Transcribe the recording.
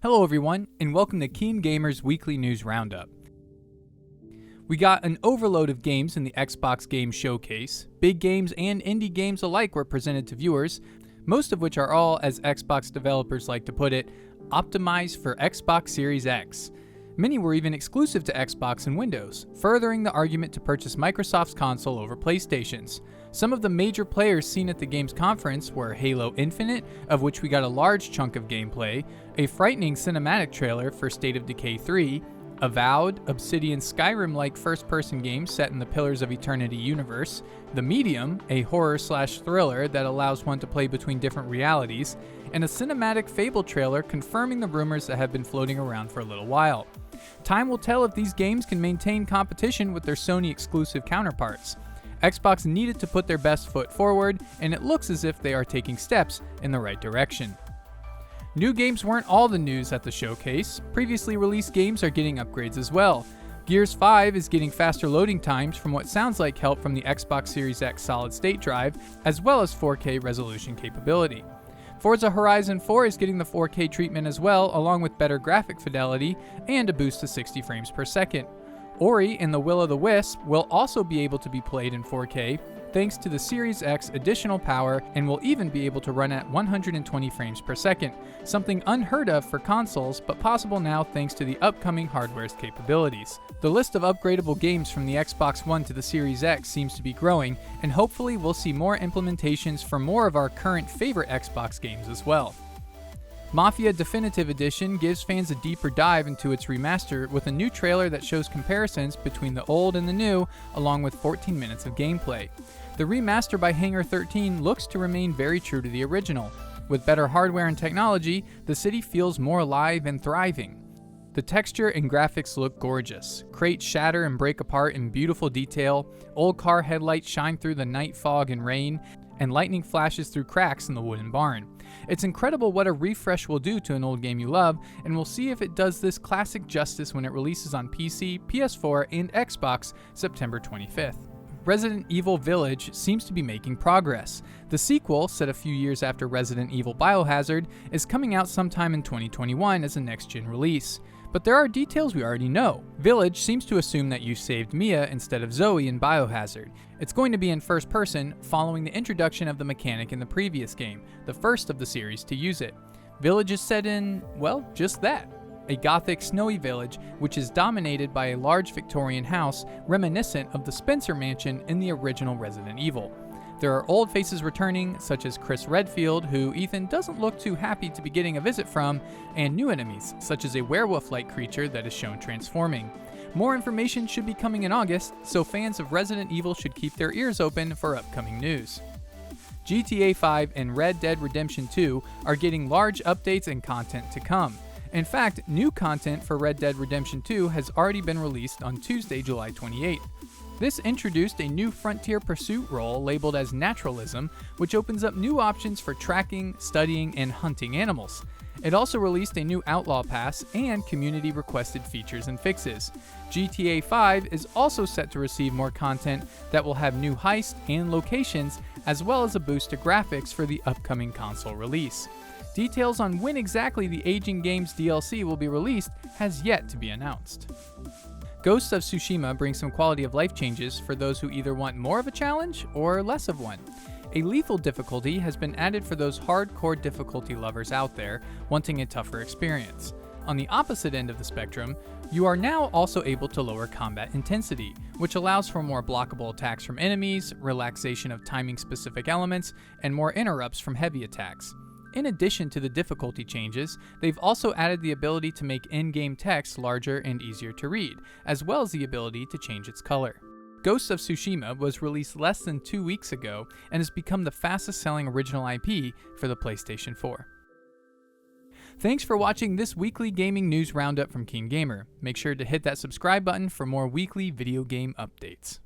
Hello everyone, and welcome to KeenGamer's Weekly News Roundup. We got an overload of games in the Xbox Game Showcase. Big games and indie games alike were presented to viewers, most of which are all, as Xbox developers like to put it, optimized for Xbox Series X. Many were even exclusive to Xbox and Windows, furthering the argument to purchase Microsoft's console over PlayStation's. Some of the major players seen at the game's conference were Halo Infinite, of which we got a large chunk of gameplay, a frightening cinematic trailer for State of Decay 3, Avowed, Obsidian Skyrim-like first-person game set in the Pillars of Eternity universe, The Medium, a horror/thriller that allows one to play between different realities, and a cinematic Fable trailer confirming the rumors that have been floating around for a little while. Time will tell if these games can maintain competition with their Sony-exclusive counterparts. Xbox needed to put their best foot forward, and it looks as if they are taking steps in the right direction. New games weren't all the news at the showcase. Previously released games are getting upgrades as well. Gears 5 is getting faster loading times from what sounds like help from the Xbox Series X solid-state drive, as well as 4K resolution capability. Forza Horizon 4 is getting the 4K treatment as well, along with better graphic fidelity and a boost to 60 frames per second. Ori and the Will of the Wisp will also be able to be played in 4K thanks to the Series X additional power, and will even be able to run at 120 frames per second, something unheard of for consoles but possible now thanks to the upcoming hardware's capabilities. The list of upgradable games from the Xbox One to the Series X seems to be growing, and hopefully we'll see more implementations for more of our current favorite Xbox games as well. Mafia Definitive Edition gives fans a deeper dive into its remaster with a new trailer that shows comparisons between the old and the new, along with 14 minutes of gameplay. The remaster by Hangar 13 looks to remain very true to the original. With better hardware and technology, the city feels more alive and thriving. The texture and graphics look gorgeous. Crates shatter and break apart in beautiful detail, old car headlights shine through the night fog and rain, and lightning flashes through cracks in the wooden barn. It's incredible what a refresh will do to an old game you love, and we'll see if it does this classic justice when it releases on PC, PS4, and Xbox September 25th. Resident Evil Village seems to be making progress. The sequel, set a few years after Resident Evil Biohazard, is coming out sometime in 2021 as a next-gen release. But there are details we already know. Village seems to assume that you saved Mia instead of Zoe in Biohazard. It's going to be in first person, following the introduction of the mechanic in the previous game, the first of the series to use it. Village is set in, well, just that. A gothic, snowy village which is dominated by a large Victorian house reminiscent of the Spencer Mansion in the original Resident Evil. There are old faces returning, such as Chris Redfield, who Ethan doesn't look too happy to be getting a visit from, and new enemies, such as a werewolf-like creature that is shown transforming. More information should be coming in August, so fans of Resident Evil should keep their ears open for upcoming news. GTA 5 and Red Dead Redemption 2 are getting large updates and content to come. In fact, new content for Red Dead Redemption 2 has already been released on Tuesday, July 28th. This introduced a new frontier pursuit role labeled as Naturalism, which opens up new options for tracking, studying, and hunting animals. It also released a new Outlaw Pass and community-requested features and fixes. GTA 5 is also set to receive more content that will have new heists and locations, as well as a boost to graphics for the upcoming console release. Details on when exactly the Aging Games DLC will be released has yet to be announced. Ghost of Tsushima brings some quality of life changes for those who either want more of a challenge or less of one. A lethal difficulty has been added for those hardcore difficulty lovers out there wanting a tougher experience. On the opposite end of the spectrum, you are now also able to lower combat intensity, which allows for more blockable attacks from enemies, relaxation of timing-specific elements, and more interrupts from heavy attacks. In addition to the difficulty changes, they've also added the ability to make in-game text larger and easier to read, as well as the ability to change its color. Ghost of Tsushima was released less than 2 weeks ago and has become the fastest-selling original IP for the PlayStation 4. Thanks for watching this weekly gaming news roundup from KeenGamer. Make sure to hit that subscribe button for more weekly video game updates.